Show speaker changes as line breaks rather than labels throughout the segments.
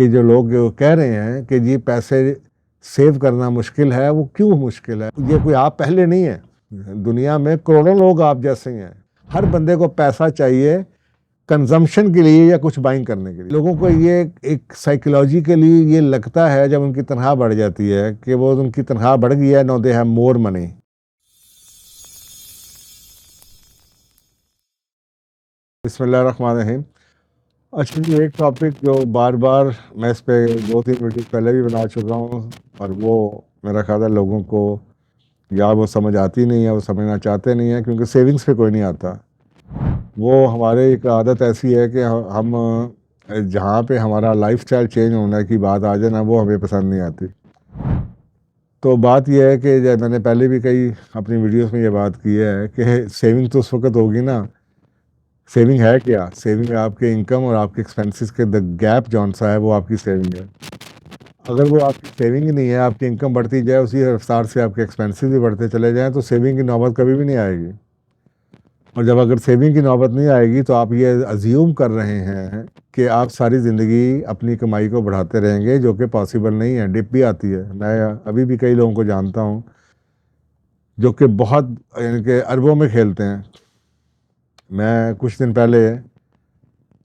कि जो लोग कह रहे हैं कि जी पैसे सेव करना मुश्किल है, वो क्यों मुश्किल है? ये कोई आप पहले नहीं है, दुनिया में करोड़ों लोग आप जैसे ही हैं। हर बंदे को पैसा चाहिए कंजम्पशन के लिए या कुछ बाइंग करने के लिए। लोगों को ये एक साइकोलॉजिकली ये लगता है जब उनकी तनख्वाह बढ़ जाती है कि वो उनकी तनख्वाह बढ़ गई है, no they have more money. बिस्मिल्लाहिर्रहमानिर्रहीम। अच्छा जी, एक टॉपिक जो बार बार मैं इस पे 2-3 वीडियो पहले भी बना चुका हूँ और वो मेरा ख्याल है लोगों को या वो समझ आती नहीं है, वो समझना चाहते नहीं है, क्योंकि सेविंग्स पे कोई नहीं आता। वो हमारे एक आदत ऐसी है कि हम जहाँ पे हमारा लाइफस्टाइल चेंज होने की बात आ जाए ना, वो हमें पसंद नहीं आती। तो बात यह है कि जब मैंने पहले भी कई अपनी वीडियोस में ये बात की है कि सेविंग तो उस वक्त होगी ना। सेविंग है क्या? सेविंग आपके इनकम और आपके एक्सपेंसेस के द गैप जौन सा है वो आपकी सेविंग है। अगर वो आपकी सेविंग ही नहीं है, आपकी इनकम बढ़ती जाए उसी रफ्तार से आपके एक्सपेंसेस भी बढ़ते चले जाएं, तो सेविंग की नौबत कभी भी नहीं आएगी। और जब अगर सेविंग की नौबत नहीं आएगी तो आप ये अज्यूम कर रहे हैं कि आप सारी ज़िंदगी अपनी कमाई को बढ़ाते रहेंगे, जो कि पॉसिबल नहीं है। डिप भी आती है। मैं अभी भी कई लोगों को जानता हूँ जो कि बहुत यानी कि अरबों में खेलते हैं। मैं कुछ दिन पहले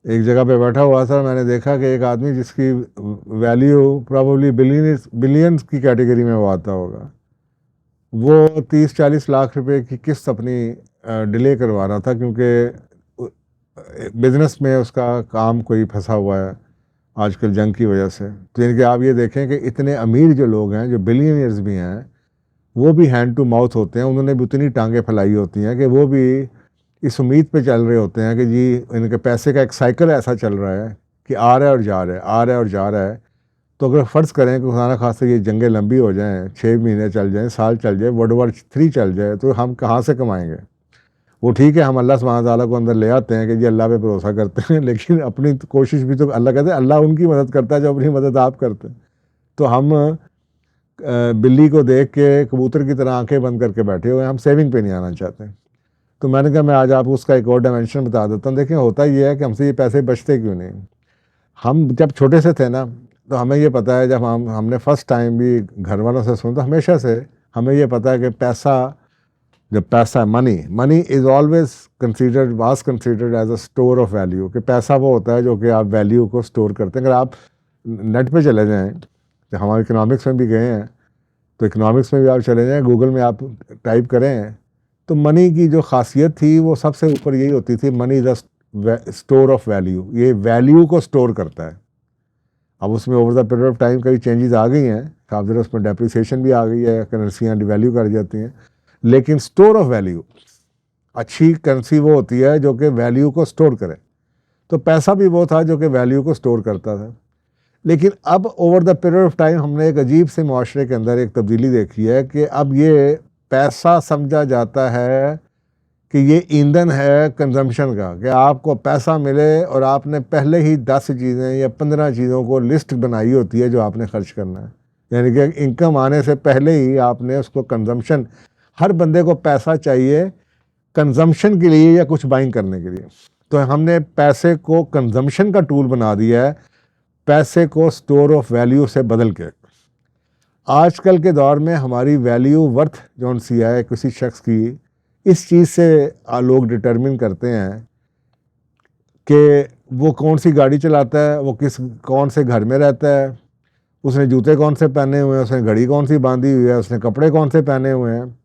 एक जगह पे बैठा हुआ था, मैंने देखा कि एक आदमी जिसकी वैल्यू प्रॉबली बिलियंस की कैटेगरी में वो आता होगा, वो 30-40 लाख रुपए की किस्त अपनी डिले करवा रहा था, क्योंकि बिजनेस में उसका काम कोई फंसा हुआ है आजकल जंग की वजह से। तो यानी कि आप ये देखें कि इतने अमीर जो लोग हैं, जो बिलियनियर्स भी हैं, वो भी हैंड टू माउथ होते हैं। उन्होंने भी उतनी टांगें फैलाई होती हैं कि वो भी इस उम्मीद पे चल रहे होते हैं कि जी इनके पैसे का एक साइकिल ऐसा चल रहा है कि आ रहा है और जा रहा है, आ रहा है और जा रहा है। तो अगर फ़र्ज़ करें कि खुदा ना खास्ता ये जंगें लंबी हो जाएं, 6 महीने चल जाएं, साल चल जाए, वर्ल्ड war 3 चल जाए, तो हम कहाँ से कमाएंगे? वो ठीक है, हम अल्लाह सुब्हानहू तआला को अंदर ले आते हैं कि जी अल्लाह पे भरोसा करते हैं, लेकिन अपनी कोशिश भी तो अल्लाह कहते हैं, अल्लाह उनकी मदद करता है जो अपनी मदद आप करते हैं। तो हम बिल्ली को देख के कबूतर की तरह आंखें बंद करके बैठे हुए हैं, हम सेविंग पे नहीं आना चाहते। तो मैंने कहा मैं आज आपको उसका एक और डायमेंशन बता देता हूँ। देखिए, होता ये है कि हमसे ये पैसे बचते क्यों नहीं। हम जब छोटे से थे ना, तो हमें ये पता है, जब हमने फर्स्ट टाइम भी घर वालों से सुना, तो हमेशा से हमें ये पता है कि जब पैसा money is always was considered as a store of value. कि पैसा वो होता है जो कि आप वैल्यू को स्टोर करते हैं। अगर आप नेट पे चले जाएं, तो हम इकोनॉमिक्स में भी गए हैं, तो इकोनॉमिक्स में भी आप चले जाएं, गूगल में आप टाइप करें, तो मनी की जो खासियत थी वो सबसे ऊपर यही होती थी, money is a store of value. ये वैल्यू को स्टोर करता है। अब उसमें over the period of time कई चेंजेस आ गई हैं, आप जरा उसमें डेप्रिसिएशन भी आ गई है, करेंसियाँ डिवैल्यू कर जाती हैं, लेकिन स्टोर ऑफ वैल्यू, अच्छी करेंसी वो होती है जो कि वैल्यू को स्टोर करे। तो पैसा भी वो था जो कि वैल्यू को स्टोर करता था। लेकिन अब over the period of time हमने एक अजीब से माशरे के अंदर एक तब्दीली देखी है कि अब ये पैसा समझा जाता है कि ये ईंधन है कंजम्पशन का, कि आपको पैसा मिले और आपने पहले ही 10 चीज़ें या 15 चीज़ों को लिस्ट बनाई होती है जो आपने खर्च करना है। यानी कि इनकम आने से पहले ही आपने उसको कंजम्पशन, हर बंदे को पैसा चाहिए कंजम्पशन के लिए या कुछ बाइंग करने के लिए। तो हमने पैसे को कंजम्पशन का टूल बना दिया है, पैसे को स्टोर ऑफ वैल्यू से बदल के। आजकल के दौर में हमारी वैल्यू वर्थ जौन सी है किसी शख्स की, इस चीज़ से लोग डिटरमिन करते हैं कि वो कौन सी गाड़ी चलाता है, वो कौन से घर में रहता है, उसने जूते कौन से पहने हुए हैं, उसने घड़ी कौन सी बांधी हुई है, उसने कपड़े कौन से पहने हुए हैं,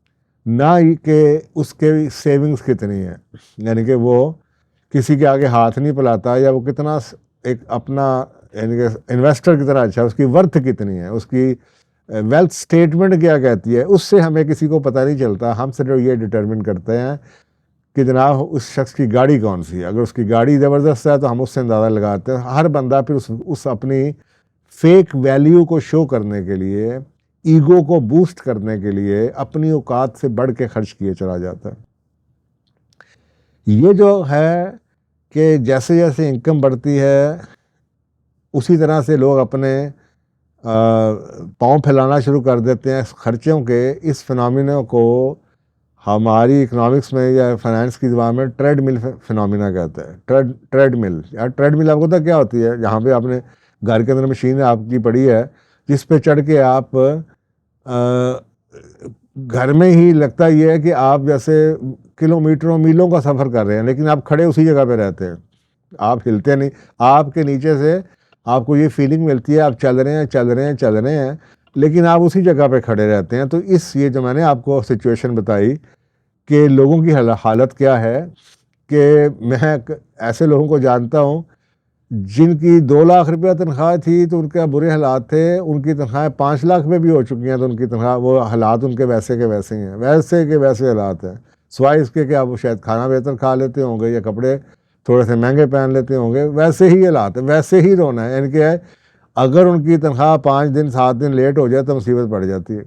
ना ही कि उसके सेविंग्स कितनी है। यानी कि वो किसी के आगे हाथ नहीं फैलाता, या वो कितना एक अपना यानी कि इन्वेस्टर की तरह अच्छा, उसकी वर्थ कितनी है, उसकी वेल्थ स्टेटमेंट क्या कहती है, उससे हमें किसी को पता नहीं चलता। हम सिर्फ ये डिटरमिन करते हैं कि जनाब उस शख्स की गाड़ी कौन सी है। अगर उसकी गाड़ी ज़बरदस्त है तो हम उससे अंदाज़ा लगाते हैं। हर बंदा फिर उस अपनी फेक वैल्यू को शो करने के लिए, ईगो को बूस्ट करने के लिए अपनी औकात से बढ़ के खर्च किए चला जाता है। ये जो है कि जैसे जैसे इनकम बढ़ती है उसी तरह से लोग अपने पाँव फैलाना शुरू कर देते हैं खर्चों के। इस फिनोमिना को हमारी इकोनॉमिक्स में या फाइनेंस की ज़बान में ट्रेडमिल फिनोमिना कहते हैं। ट्रेडमिल, यार ट्रेडमिल आपको पता क्या होती है? जहाँ पे आपने घर के अंदर मशीन आपकी पड़ी है जिस पे चढ़ के आप घर में ही लगता ये है कि आप जैसे किलोमीटरों मीलों का सफ़र कर रहे हैं, लेकिन आप खड़े उसी जगह पे रहते हैं, आप हिलते नहीं। आपके नीचे से आपको ये फीलिंग मिलती है आप चल रहे हैं चल रहे हैं चल रहे हैं, लेकिन आप उसी जगह पे खड़े रहते हैं। तो ये जो मैंने आपको सिचुएशन बताई कि लोगों की हालत क्या है, कि मैं ऐसे लोगों को जानता हूँ जिनकी 2 लाख रुपया तनख्वाह थी तो उनके बुरे हालात थे, उनकी तनख्वाहें 5 लाख में भी हो चुकी हैं तो उनकी तनख्वाह, वो हालात उनके वैसे के वैसे ही हैं, वैसे के वैसे हालात हैं। सिवाय इसके कि आप वो शायद खाना बेहतर खा लेते होंगे या कपड़े थोड़े से महंगे पहन लेते होंगे, वैसे ही हालात है, वैसे ही रोना है। यानी कि अगर उनकी तनख्वाह 5 दिन 7 दिन लेट हो जाए तो मुसीबत पड़ जाती है।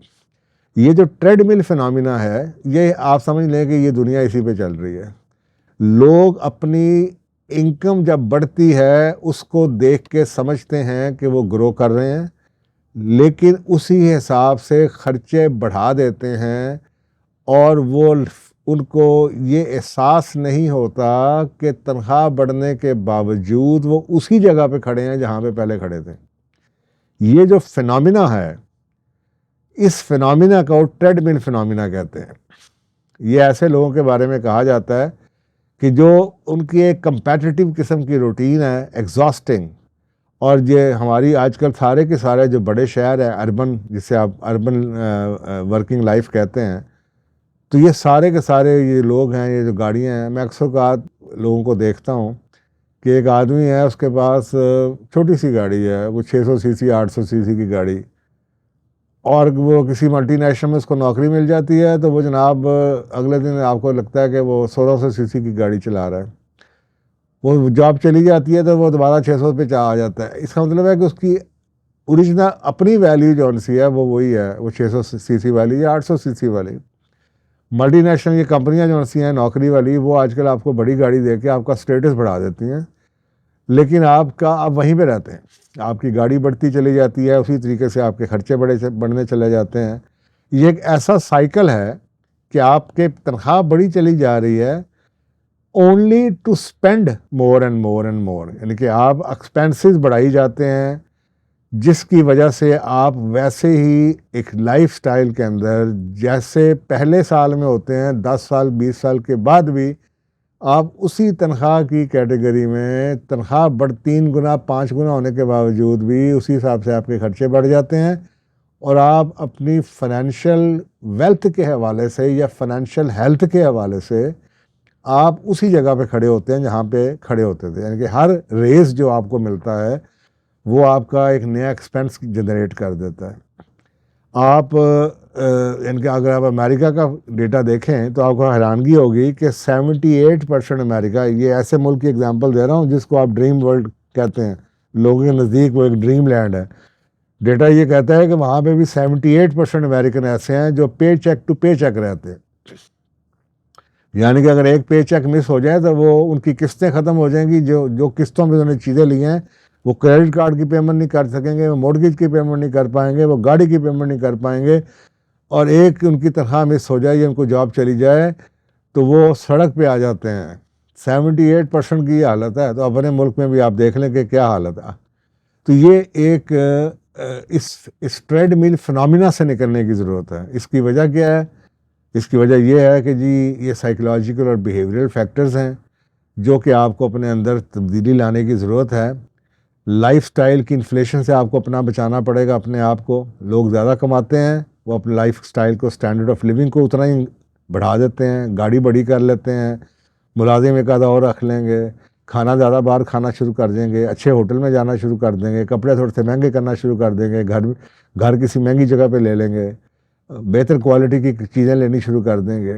ये जो ट्रेडमिल फिनोमिना है, ये आप समझ लें कि ये दुनिया इसी पे चल रही है। लोग अपनी इनकम जब बढ़ती है उसको देख के समझते हैं कि वो ग्रो कर रहे हैं, लेकिन उसी हिसाब से खर्चे बढ़ा देते हैं और वो उनको ये एहसास नहीं होता कि तनख्वाह बढ़ने के बावजूद वो उसी जगह पे खड़े हैं जहाँ पे पहले खड़े थे। ये जो फिनोमिना है, इस फिनोमिना को ट्रेडमिल फिनोमिना कहते हैं। ये ऐसे लोगों के बारे में कहा जाता है कि जो उनकी एक कंपेटिटिव किस्म की रूटीन है, एग्जॉस्टिंग। और ये हमारी आजकल सारे के सारे जो बड़े शहर हैं, अर्बन, जिसे आप अर्बन वर्किंग लाइफ कहते हैं, तो ये सारे के सारे ये लोग हैं, ये जो गाड़ियां हैं, मैं अक्सर का लोगों को देखता हूँ कि एक आदमी है उसके पास छोटी सी गाड़ी है, वो 600 सीसी 800 सीसी की गाड़ी, और वो किसी मल्टीनेशनल में उसको नौकरी मिल जाती है तो वो जनाब अगले दिन आपको लगता है कि वो 1600 सीसी की गाड़ी चला रहा है। वो जॉब चली जाती है तो वो दोबारा 600 पे आ जाता है। इसका मतलब है कि उसकी ओरिजिनल अपनी वैल्यू जो सी है वो वही है, वो 600 सीसी वाली या 800 सीसी वाली। मल्टीनेशनल ये कंपनियां जो सी हैं नौकरी वाली, वो आजकल आपको बड़ी गाड़ी दे के आपका स्टेटस बढ़ा देती हैं, लेकिन आप वहीं पे रहते हैं, आपकी गाड़ी बढ़ती चली जाती है, उसी तरीके से आपके खर्चे बढ़ने चले जाते हैं। ये एक ऐसा साइकिल है कि आपके तनख्वाह बढ़ी चली जा रही है only to spend more and more and more, यानी कि आप एक्सपेंसेस बढ़ाई जाते हैं, जिसकी वजह से आप वैसे ही एक लाइफस्टाइल के अंदर जैसे पहले साल में होते हैं, 10 साल 20 साल के बाद भी आप उसी तनख्वाह की कैटेगरी में, तनख्वाह 3 गुना 5 गुना होने के बावजूद भी उसी हिसाब से आपके खर्चे बढ़ जाते हैं, और आप अपनी फाइनेंशियल वेल्थ के हवाले से या फाइनेंशियल हेल्थ के हवाले से आप उसी जगह पे खड़े होते हैं जहाँ पे खड़े होते थे। यानी कि हर रेस जो आपको मिलता है वो आपका एक नया एक्सपेंस जनरेट कर देता है। आप यानी कि अगर आप अमेरिका का डेटा देखें तो आपको हैरानगी होगी कि 78% अमेरिका, ये ऐसे मुल्क की एग्जांपल दे रहा हूँ जिसको आप ड्रीम वर्ल्ड कहते हैं, लोगों के नज़दीक वो एक ड्रीम लैंड है। डेटा ये कहता है कि वहाँ पे भी 78% अमेरिकन ऐसे हैं जो पे चेक टू पे चेक रहते हैं, यानी कि अगर एक पे चेक मिस हो जाए तो वो उनकी किस्तें ख़त्म हो जाएंगी, जो किस्तों में उन्होंने चीज़ें ली हैं वो क्रेडिट कार्ड की पेमेंट नहीं कर सकेंगे, वो मॉर्गेज की पेमेंट नहीं कर पाएंगे, वो गाड़ी की पेमेंट नहीं कर पाएंगे, और एक उनकी तनख्वाह मिस हो जाए या उनको जॉब चली जाए तो वो सड़क पे आ जाते हैं। 78% की ये हालत है, तो अपने मुल्क में भी आप देख लें कि क्या हालत है। तो ये एक इस ट्रेडमिल फिनोमिना से निकलने की ज़रूरत है। इसकी वजह क्या है? इसकी वजह यह है कि जी ये साइकोलॉजिकल और बिहेवियरल फैक्टर्स हैं जो कि आपको अपने अंदर तब्दीली लाने की ज़रूरत है। लाइफस्टाइल की इन्फ्लेशन से आपको अपना बचाना पड़ेगा अपने आप को। लोग ज़्यादा कमाते हैं, वो अपने लाइफस्टाइल को, स्टैंडर्ड ऑफ लिविंग को उतना ही बढ़ा देते हैं, गाड़ी बड़ी कर लेते हैं, मुलाजिम एक आधा और रख लेंगे, खाना ज़्यादा बाहर खाना शुरू कर देंगे, अच्छे होटल में जाना शुरू कर देंगे, कपड़े थोड़े से महंगे करना शुरू कर देंगे, घर किसी महंगी जगह पे ले लेंगे, बेहतर क्वालिटी की चीज़ें लेनी शुरू कर देंगे।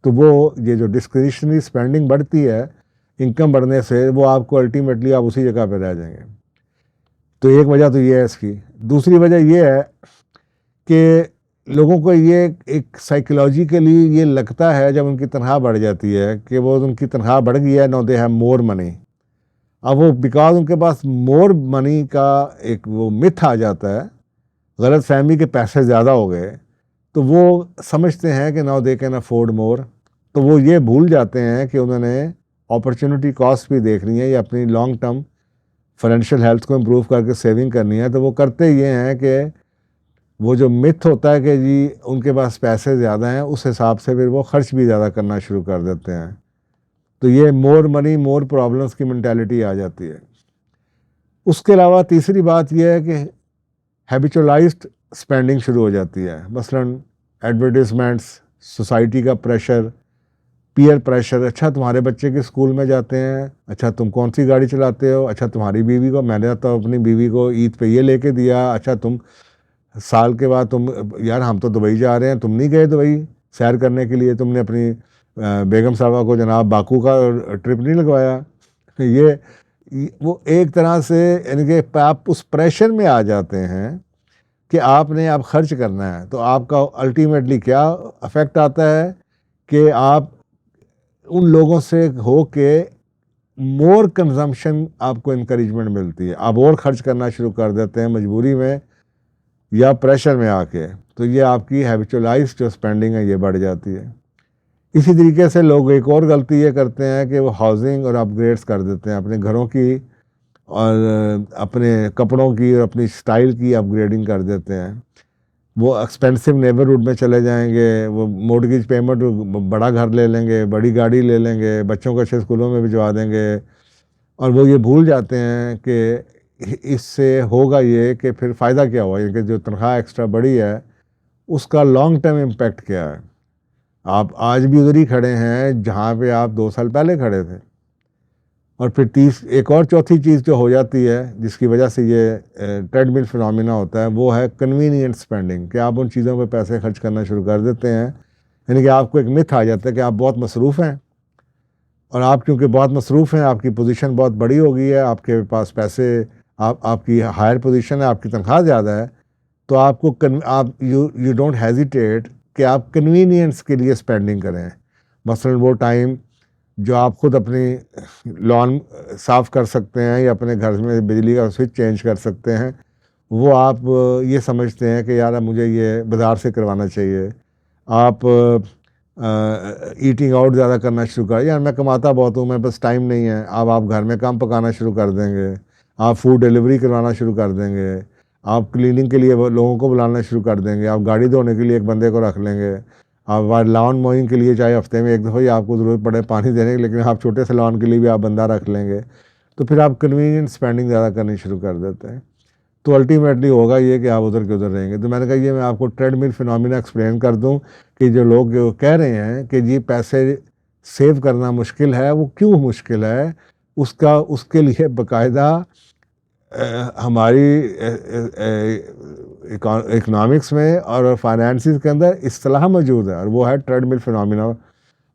तो वो ये जो डिस्क्रिशनरी स्पेंडिंग बढ़ती है इनकम बढ़ने से, वो आपको अल्टीमेटली आप उसी जगह पे रह जाएंगे। तो एक वजह तो ये है इसकी। दूसरी वजह ये है कि लोगों को ये एक साइकोलॉजिकली ये लगता है जब उनकी तनख्वाह बढ़ जाती है कि वो उनकी तनख्वाह बढ़ गई है, no they have more money. अब वो बिकॉज उनके पास मोर मनी का एक वो मिथ आ जाता है, गलत फहमी के पैसे ज़्यादा हो गए, तो वो समझते हैं कि नाउ दे कैन अफोर्ड मोर। तो वो ये भूल जाते हैं कि उन्होंने अपॉर्चुनिटी कॉस्ट भी देखनी है या अपनी लॉन्ग टर्म फाइनेंशियल हेल्थ को इम्प्रूव करके सेविंग करनी है, तो वो करते ये हैं कि वो जो मिथ होता है कि जी उनके पास पैसे ज़्यादा हैं, उस हिसाब से फिर वो खर्च भी ज़्यादा करना शुरू कर देते हैं। तो ये मोर मनी मोर प्रॉब्लम्स की मेंटालिटी आ जाती है। उसके अलावा तीसरी बात यह है कि हैबिचुअलाइज्ड स्पेंडिंग शुरू हो जाती है। मसलन एडवर्टीजमेंट्स, सोसाइटी का प्रेशर, पीयर प्रेशर। अच्छा तुम्हारे बच्चे के स्कूल में जाते हैं, अच्छा तुम कौन सी गाड़ी चलाते हो, अच्छा तुम्हारी बीवी को, मैंने तो अपनी बीवी को ईद पे ये लेके दिया, अच्छा तुम साल के बाद तुम, यार हम तो दुबई जा रहे हैं, तुम नहीं गए दुबई सैर करने के लिए, तुमने अपनी बेगम साहबा को जनाब बाकू का ट्रिप नहीं लगवाया। वो एक तरह से यानी कि आप उस प्रेशर में आ जाते हैं कि आपने आप खर्च करना है, तो आपका अल्टीमेटली क्या अफेक्ट आता है कि आप उन लोगों से हो के मोर कंजम्पशन आपको इनकरेजमेंट मिलती है, आप और खर्च करना शुरू कर देते हैं मजबूरी में या प्रेशर में आके, तो ये आपकी हैबिचुअलाइज जो स्पेंडिंग है ये बढ़ जाती है। इसी तरीके से लोग एक और गलती ये करते हैं कि वो हाउसिंग और अपग्रेड्स कर देते हैं अपने घरों की और अपने कपड़ों की और अपनी स्टाइल की अपग्रेडिंग कर देते हैं। वो एक्सपेंसिव नेबरहुड में चले जाएंगे, वो मॉर्गेज पेमेंट बड़ा घर ले लेंगे, बड़ी गाड़ी ले लेंगे, बच्चों को अच्छे स्कूलों में भिजवा देंगे, और वो ये भूल जाते हैं कि इससे होगा ये कि फिर फ़ायदा क्या हुआ, कि जो तनख्वाह एक्स्ट्रा बढ़ी है उसका लॉन्ग टर्म इम्पैक्ट क्या है। आप आज भी उधर ही खड़े हैं जहाँ पे आप 2 साल पहले खड़े थे। और फिर एक और चौथी चीज़ जो हो जाती है जिसकी वजह से ये ट्रेडमिल फिनोमिना होता है, वो है कन्वीनियंट स्पेंडिंग, कि आप उन चीज़ों पे पैसे खर्च करना शुरू कर देते हैं। यानी कि आपको एक मिथ आ जाता है कि आप बहुत मसरूफ़ हैं, और आप क्योंकि बहुत मसरूफ़ हैं, आपकी पोजीशन बहुत बड़ी हो गई है, आपके पास पैसे, आपकी हायर पोजीशन है, आपकी तनख्वाह ज़्यादा है, तो आप यू डोंट हेजिटेट कि आप कन्वीनियंस के लिए स्पेंडिंग करें। मसलन वो टाइम जो आप खुद अपनी लॉन साफ़ कर सकते हैं या अपने घर में बिजली का स्विच चेंज कर सकते हैं, वो आप ये समझते हैं कि यार अब मुझे ये बाज़ार से करवाना चाहिए। आप ईटिंग आउट ज़्यादा करना शुरू कर, यार मैं कमाता बहुत हूँ, मेरे पास टाइम नहीं है, अब आप घर में काम पकाना शुरू कर देंगे, आप फूड डिलीवरी करवाना शुरू कर देंगे, आप क्लीनिंग के लिए लोगों को बुलाना शुरू कर देंगे, आप गाड़ी धोने के लिए एक बंदे को रख लेंगे, आप लॉन मोइंग के लिए चाहे हफ्ते में एक दफ़ा ही आपको ज़रूरत पड़े पानी देने की, लेकिन आप छोटे से लॉन के लिए भी आप बंदा रख लेंगे, तो फिर आप कन्वीनियंट स्पेंडिंग ज़्यादा करनी शुरू कर देते हैं। तो अल्टीमेटली होगा ये कि आप उधर के उधर रहेंगे। तो मैंने कहा ये मैं आपको ट्रेडमिल फिनोमिना एक्सप्लेन कर दूं कि जो लोग कह रहे हैं कि जी पैसे सेव करना मुश्किल है, वो क्यों मुश्किल है, उसके लिए बाकायदा हमारी इकोनॉमिक्स में और फाइनेंसिस के अंदर इस्तिलाह मौजूद है, और वो है ट्रेडमिल फिनोमिना।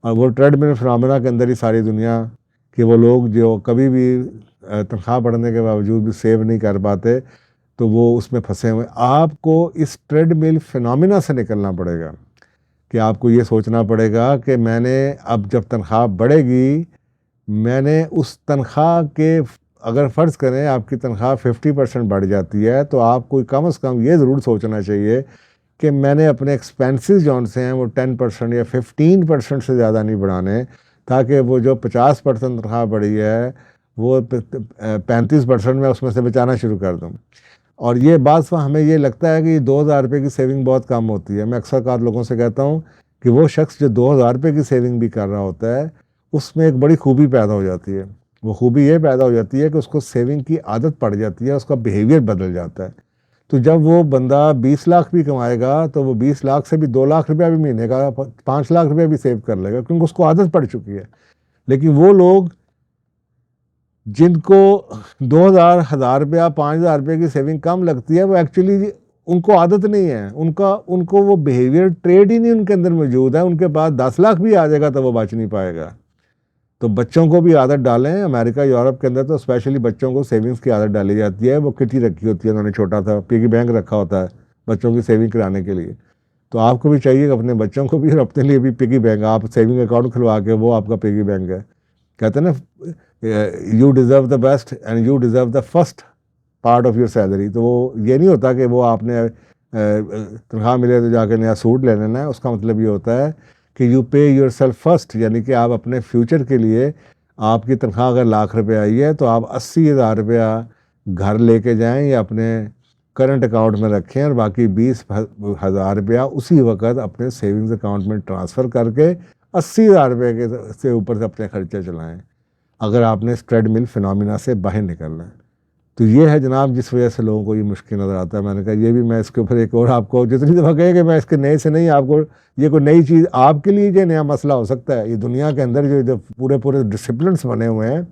और वो ट्रेडमिल फिनोमिना के अंदर ही सारी दुनिया के वो लोग जो कभी भी तनख्वाह बढ़ने के बावजूद भी सेव नहीं कर पाते, तो वो उसमें फंसे हुए। आपको इस ट्रेडमिल फिनोमिना से निकलना पड़ेगा कि आपको ये सोचना पड़ेगा कि मैंने अब जब तनख्वाह बढ़ेगी, मैंने उस तनख्वाह के, अगर फ़र्ज़ करें आपकी तनख्वाह 50% बढ़ जाती है, तो आपको कम से कम ये ज़रूर सोचना चाहिए कि मैंने अपने एक्सपेंसेस जौन से हैं वो 10% या 15% से ज़्यादा नहीं बढ़ाने, ताकि वो जो 50% तनख्वाह बढ़ी है वो 35% में उसमें से बचाना शुरू कर दूँ। और ये बात हमें ये लगता है कि 2000 रुपये की सेविंग बहुत कम होती है। मैं अक्सर लोगों से कहता हूँ कि वो शख्स जो 2000 रुपये की सेविंग भी कर रहा होता है, उसमें एक बड़ी खूबी पैदा हो जाती है। वो खूबी ये पैदा हो जाती है कि उसको सेविंग की आदत पड़ जाती है, उसका बिहेवियर बदल जाता है। तो जब वो बंदा 20 लाख भी कमाएगा, तो वो 20 लाख से भी 2 लाख रुपया भी महीने का, 5 लाख रुपया भी सेव कर लेगा, क्योंकि उसको आदत पड़ चुकी है। लेकिन वो लोग जिनको 2000, 1000 रुपया, 5000 रुपये की सेविंग कम लगती है, वो एक्चुअली उनको आदत नहीं है, उनको वो बिहेवियर ट्रेड ही नहीं उनके अंदर मौजूद है। उनके पास 10 लाख भी आ जाएगा तो वो बच नहीं पाएगा। तो बच्चों को भी आदत डालें। अमेरिका, यूरोप के अंदर तो स्पेशली बच्चों को सेविंग्स की आदत डाली जाती है। वो किटी रखी होती है, उन्होंने छोटा सा पिगी बैंक रखा होता है बच्चों की सेविंग कराने के लिए। तो आपको भी चाहिए कि अपने बच्चों को भी और अपने लिए भी पिगी बैंक, आप सेविंग अकाउंट खुलवा के, वो आपका पिगी बैंक है। कहते हैं ना, you deserve the best and you deserve the first part of your salary. तो वो ये नहीं होता कि वो आपने तनख्वाह मिले तो जाकर नया सूट ले लेना है। उसका मतलब ये होता है कि यू पे योर सेल्फ फर्स्ट, यानी कि आप अपने फ्यूचर के लिए आपकी तनख्वाह अगर लाख रुपए आई है तो आप 80,000 रुपया घर लेके जाएं या अपने करंट अकाउंट में रखें और बाकी 20,000 रुपया उसी वक्त अपने सेविंग्स अकाउंट में ट्रांसफ़र करके 80,000 रुपये के से ऊपर से अपने खर्चे चलाएं अगर आपने इस ट्रेडमिल फिनोमिना से बाहर निकलना है। तो ये है जनाब जिस वजह से लोगों को ये मुश्किल नज़र आता है। मैंने कहा ये भी मैं इसके ऊपर एक और आपको जितनी दफ़ा कहे कि मैं इसके नए से नहीं, आपको ये कोई नई चीज़ आपके लिए ये नया मसला हो सकता है। ये दुनिया के अंदर जो पूरे डिसिप्लिन्स बने हुए हैं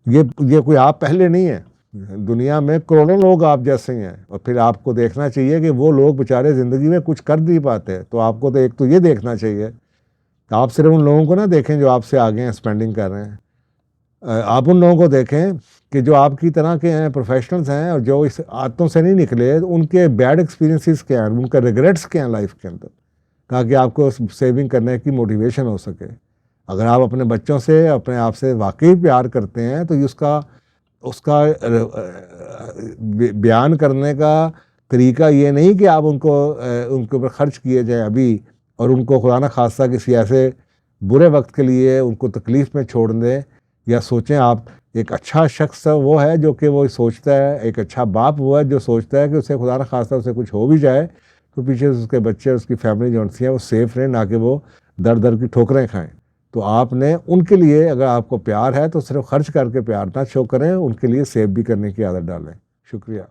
ये कोई आप पहले नहीं है, दुनिया में करोड़ों लोग आप जैसे ही हैं। और फिर आपको देखना चाहिए कि वो लोग बेचारे ज़िंदगी में कुछ कर नहीं पाते, तो आपको तो एक तो ये देखना चाहिए, आप सिर्फ उन लोगों को ना देखें जो आपसे आगे हैं, स्पेंडिंग कर रहे हैं। आप उन लोगों को देखें कि जो आपकी तरह के हैं, प्रोफेशनल्स हैं और जो इस आदतों से नहीं निकले, उनके बैड एक्सपीरियंसेस क्या हैं, उनका रिग्रेट्स क्या हैं लाइफ के अंदर, ताकि आपको सेविंग करने की मोटिवेशन हो सके। अगर आप अपने बच्चों से, अपने आप से वाकई प्यार करते हैं तो उसका बयान करने का तरीका ये नहीं कि आप उनके ऊपर खर्च किए जाए अभी और उनको खुदा न खास्ता किसी ऐसे बुरे वक्त के लिए उनको तकलीफ़ में छोड़ दें, या सोचें आप एक अच्छा शख्स वो है जो कि वो सोचता है, एक अच्छा बाप वो है जो सोचता है कि उसे खुदा न खास्ता उसे कुछ हो भी जाए तो पीछे से उसके बच्चे, उसकी फैमिली जो है वो सेफ़ रहें, ना कि वो दर दर की ठोकरें खाएं। तो आपने उनके लिए, अगर आपको प्यार है तो सिर्फ खर्च करके प्यार ना शो करें, उनके लिए सेव भी करने की आदत डालें। शुक्रिया।